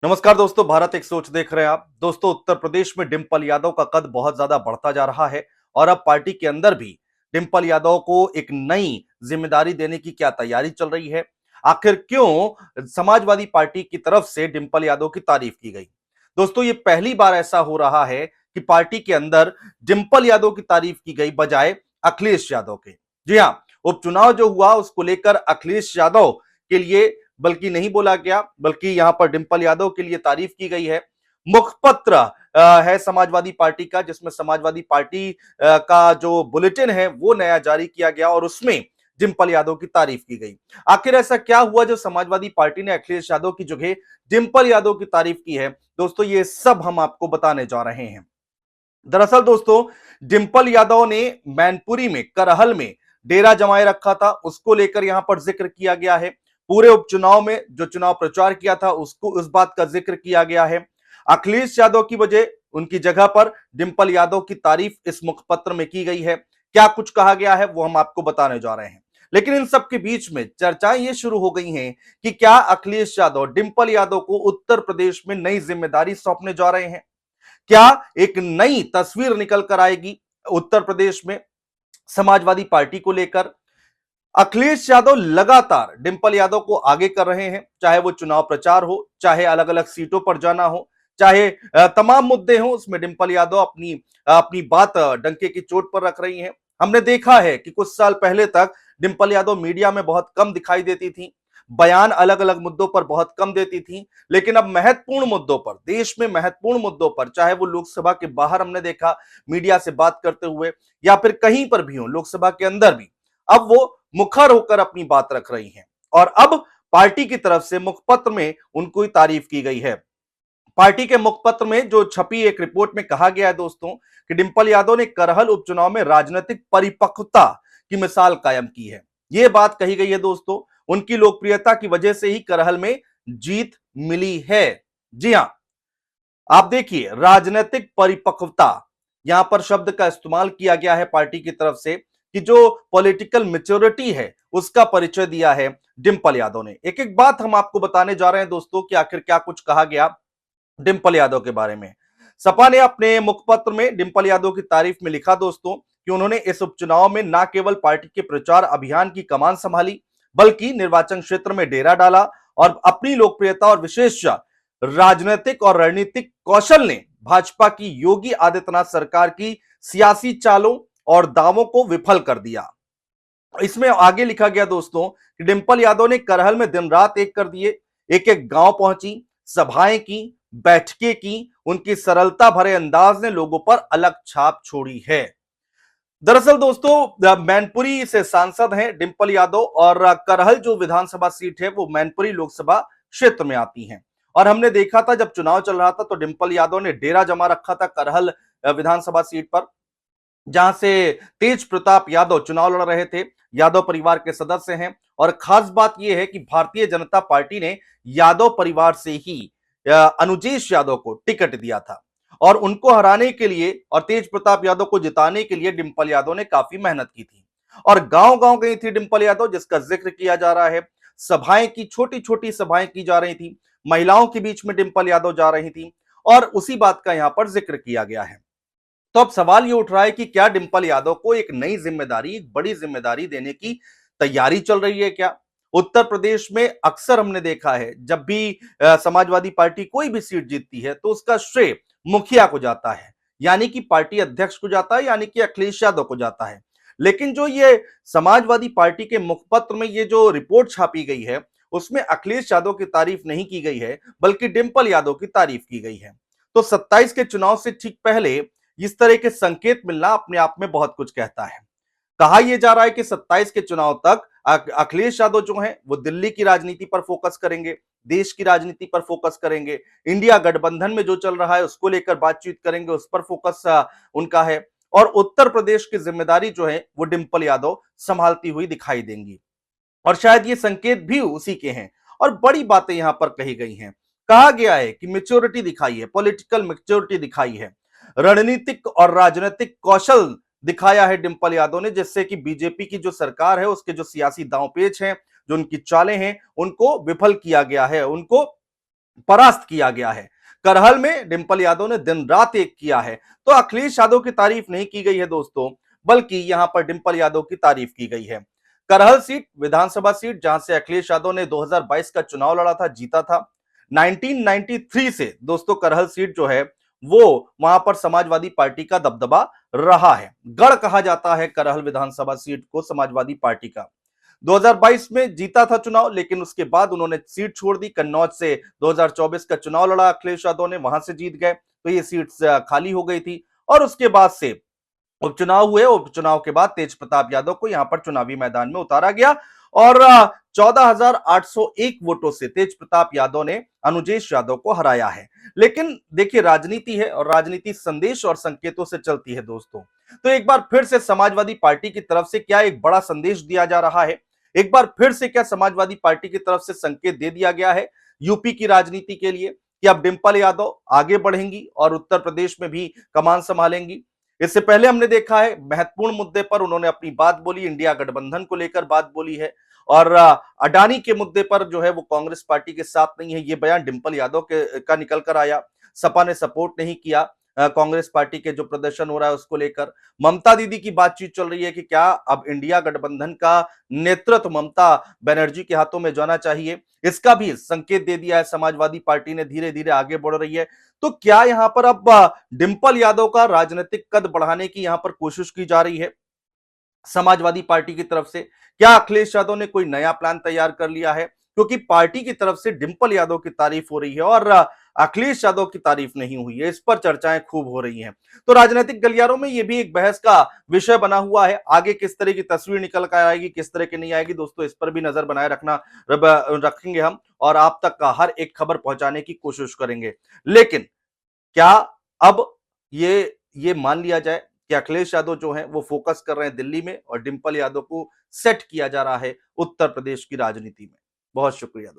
नमस्कार दोस्तों, भारत एक सोच देख रहे हैं आप। दोस्तों, उत्तर प्रदेश में डिंपल यादव का कद बहुत ज्यादा बढ़ता जा रहा है और अब पार्टी के अंदर भी डिंपल यादव को एक नई जिम्मेदारी देने की क्या तैयारी चल रही है। आखिर क्यों समाजवादी पार्टी की तरफ से डिंपल यादव की तारीफ की गई। दोस्तों, ये पहली बार ऐसा हो रहा है कि पार्टी के अंदर डिंपल यादव की तारीफ की गई बजाय अखिलेश यादव के। जी हाँ, उपचुनाव जो हुआ उसको लेकर अखिलेश यादव के लिए बल्कि नहीं बोला गया, बल्कि यहां पर डिंपल यादव के लिए तारीफ की गई है। मुखपत्र है समाजवादी पार्टी का, जिसमें समाजवादी पार्टी का जो बुलेटिन है वो नया जारी किया गया और उसमें डिंपल यादव की तारीफ की गई। आखिर ऐसा क्या हुआ जो समाजवादी पार्टी ने अखिलेश यादव की जगह डिंपल यादव की तारीफ की है। दोस्तों, ये सब हम आपको बताने जा रहे हैं। दरअसल दोस्तों, डिंपल यादव ने मैनपुरी में करहल में डेरा जमाए रखा था, उसको लेकर यहां पर जिक्र किया गया है। पूरे उपचुनाव में जो चुनाव प्रचार किया था उसको उस बात का जिक्र किया गया है। अखिलेश यादव की वजह उनकी जगह पर डिंपल यादव की तारीफ इस मुखपत्र में की गई है। क्या कुछ कहा गया है वो हम आपको बताने जा रहे हैं। लेकिन इन सब के बीच में चर्चाएं ये शुरू हो गई हैं कि क्या अखिलेश यादव डिंपल यादव को उत्तर प्रदेश में नई जिम्मेदारी सौंपने जा रहे हैं। क्या एक नई तस्वीर निकल कर आएगी उत्तर प्रदेश में समाजवादी पार्टी को लेकर। अखिलेश यादव लगातार डिंपल यादव को आगे कर रहे हैं, चाहे वो चुनाव प्रचार हो, चाहे अलग अलग सीटों पर जाना हो, चाहे तमाम मुद्दे हो, उसमें डिंपल यादव अपनी अपनी बात डंके की चोट पर रख रही हैं। हमने देखा है कि कुछ साल पहले तक डिंपल यादव मीडिया में बहुत कम दिखाई देती थी, बयान अलग अलग मुद्दों पर बहुत कम देती थी। लेकिन अब महत्वपूर्ण मुद्दों पर, देश में महत्वपूर्ण मुद्दों पर, चाहे वो लोकसभा के बाहर हमने देखा मीडिया से बात करते हुए या फिर कहीं पर भी हो, लोकसभा के अंदर भी अब वो मुखर होकर अपनी बात रख रही हैं। और अब पार्टी की तरफ से मुखपत्र में उनको तारीफ की गई है। पार्टी के मुखपत्र में जो छपी एक रिपोर्ट में कहा गया है दोस्तों कि डिंपल यादव ने करहल उपचुनाव में राजनीतिक परिपक्वता की मिसाल कायम की है। यह बात कही गई है दोस्तों, उनकी लोकप्रियता की वजह से ही करहल में जीत मिली है। जी हां, आप देखिए, राजनीतिक परिपक्वता यहां पर शब्द का इस्तेमाल किया गया है पार्टी की तरफ से कि जो पॉलिटिकल मैच्योरिटी है उसका परिचय दिया है डिंपल यादव ने। एक एक बात हम आपको बताने जा रहे हैं दोस्तों कि आखिर क्या कुछ कहा गया डिंपल यादव के बारे में। सपा ने अपने मुखपत्र में डिंपल यादव की तारीफ में लिखा दोस्तों कि उन्होंने इस उपचुनाव में न केवल पार्टी के प्रचार अभियान की कमान संभाली, बल्कि निर्वाचन क्षेत्र में डेरा डाला और अपनी लोकप्रियता और विशेष राजनीतिक और रणनीतिक कौशल ने भाजपा की योगी आदित्यनाथ सरकार की सियासी चालों और दावों को विफल कर दिया। इसमें आगे लिखा गया दोस्तों कि डिंपल यादव ने करहल में दिन रात एक कर दिए, एक एक गांव पहुंची, सभाएं की, बैठकें की। उनकी सरलता भरे अंदाज ने लोगों पर अलग छाप छोड़ी है। दरअसल दोस्तों, मैनपुरी से सांसद हैं डिंपल यादव और करहल जो विधानसभा सीट है वो मैनपुरी लोकसभा क्षेत्र में आती है। और हमने देखा था जब चुनाव चल रहा था तो डिंपल यादव ने डेरा जमा रखा था करहल विधानसभा सीट पर, जहां से तेज प्रताप यादव चुनाव लड़ रहे थे। यादव परिवार के सदस्य हैं और खास बात यह है कि भारतीय जनता पार्टी ने यादव परिवार से ही अनुजेश यादव को टिकट दिया था और उनको हराने के लिए और तेज प्रताप यादव को जिताने के लिए डिंपल यादव ने काफी मेहनत की थी और गांव गांव गई थी डिंपल यादव, जिसका जिक्र किया जा रहा है। सभाएं की, छोटी छोटी सभाएं की जा रही थी, महिलाओं के बीच में डिंपल यादव जा रही थी और उसी बात का यहां पर जिक्र किया गया है। तो अब सवाल ये उठ रहा है कि क्या डिंपल यादव को एक नई जिम्मेदारी, एक बड़ी जिम्मेदारी देने की तैयारी चल रही है क्या। उत्तर प्रदेश में अक्सर हमने देखा है जब भी समाजवादी पार्टी कोई भी सीट जीतती है तो उसका श्रेय मुखिया को जाता है, यानी कि पार्टी अध्यक्ष को जाता है, यानी कि अखिलेश यादव को जाता है। लेकिन जो ये समाजवादी पार्टी के मुखपत्र में ये जो रिपोर्ट छापी गई है उसमें अखिलेश यादव की तारीफ नहीं की गई है, बल्कि डिंपल यादव की तारीफ की गई है। तो 27 के चुनाव से ठीक पहले इस तरह के संकेत मिलना अपने आप में बहुत कुछ कहता है। कहा यह जा रहा है कि 27 के चुनाव तक अखिलेश यादव जो हैं वो दिल्ली की राजनीति पर फोकस करेंगे, देश की राजनीति पर फोकस करेंगे, इंडिया गठबंधन में जो चल रहा है उसको लेकर बातचीत करेंगे, उस पर फोकस उनका है और उत्तर प्रदेश की जिम्मेदारी जो है वो डिंपल यादव संभालती हुई दिखाई देंगी। और शायद ये संकेत भी उसी के हैं और बड़ी बातें यहां पर कही गई हैं। कहा गया है कि मैच्योरिटी दिखाई है, पॉलिटिकल मैच्योरिटी दिखाई है, रणनीतिक और राजनीतिक कौशल दिखाया है डिंपल यादव ने, जिससे कि बीजेपी की जो सरकार है उसके जो सियासी दांवपेच हैं, जो उनकी चालें हैं, उनको विफल किया गया है, उनको परास्त किया गया है। करहल में डिंपल यादव ने दिन रात एक किया है। तो अखिलेश यादव की तारीफ नहीं की गई है दोस्तों, बल्कि यहां पर डिंपल यादव की तारीफ की गई है। करहल सीट विधानसभा सीट जहां से अखिलेश यादव ने 2022 का चुनाव लड़ा था, जीता था। 1993 से दोस्तों करहल सीट जो है वो वहां पर समाजवादी पार्टी का दबदबा रहा है। गढ़ कहा जाता है करहल विधानसभा सीट को समाजवादी पार्टी का। 2022 में जीता था चुनाव, लेकिन उसके बाद उन्होंने सीट छोड़ दी। कन्नौज से 2024 का चुनाव लड़ा अखिलेश यादव ने, वहां से जीत गए, तो ये सीट खाली हो गई थी। और उसके बाद से उपचुनाव हुए। उपचुनाव के बाद तेज प्रताप यादव को यहां पर चुनावी मैदान में उतारा गया और 14,801 वोटों से तेज प्रताप यादव ने अनुजेश यादव को हराया है। लेकिन देखिए, राजनीति है और राजनीति संदेश और संकेतों से चलती है दोस्तों। तो एक बार फिर से समाजवादी पार्टी की तरफ से क्या एक बड़ा संदेश दिया जा रहा है? एक बार फिर से क्या समाजवादी पार्टी की तरफ से संकेत दे दिया गया है यूपी की राजनीति के लिए कि अब डिंपल यादव आगे बढ़ेंगी और उत्तर प्रदेश में भी कमान संभालेंगी? इससे पहले हमने देखा है महत्वपूर्ण मुद्दे पर उन्होंने अपनी बात बोली, इंडिया गठबंधन को लेकर बात बोली है। और अडानी के मुद्दे पर जो है वो कांग्रेस पार्टी के साथ नहीं है, ये बयान डिंपल यादव के का निकल कर आया। सपा ने सपोर्ट नहीं किया कांग्रेस पार्टी के जो प्रदर्शन हो रहा है उसको लेकर। ममता दीदी की बातचीत चल रही है कि क्या अब इंडिया गठबंधन का नेतृत्व ममता बनर्जी के हाथों में जाना चाहिए, इसका भी संकेत दे दिया है समाजवादी पार्टी ने, धीरे धीरे आगे बढ़ रही है। तो क्या यहां पर अब डिंपल यादव का राजनीतिक कद बढ़ाने की यहां पर कोशिश की जा रही है समाजवादी पार्टी की तरफ से? क्या अखिलेश यादव ने कोई नया प्लान तैयार कर लिया है? क्योंकि पार्टी की तरफ से डिंपल यादव की तारीफ हो रही है और अखिलेश यादव की तारीफ नहीं हुई है, इस पर चर्चाएं खूब हो रही हैं। तो राजनीतिक गलियारों में यह भी एक बहस का विषय बना हुआ है। आगे किस तरह की तस्वीर निकल कर आएगी, किस तरह की नहीं आएगी दोस्तों, इस पर भी नजर बनाए रखेंगे हम और आप तक का हर एक खबर पहुंचाने की कोशिश करेंगे। लेकिन क्या अब ये मान लिया जाए कि अखिलेश यादव जो है वो फोकस कर रहे हैं दिल्ली में और डिंपल यादव को सेट किया जा रहा है उत्तर प्रदेश की राजनीति में? बहुत शुक्रिया दोस्तों।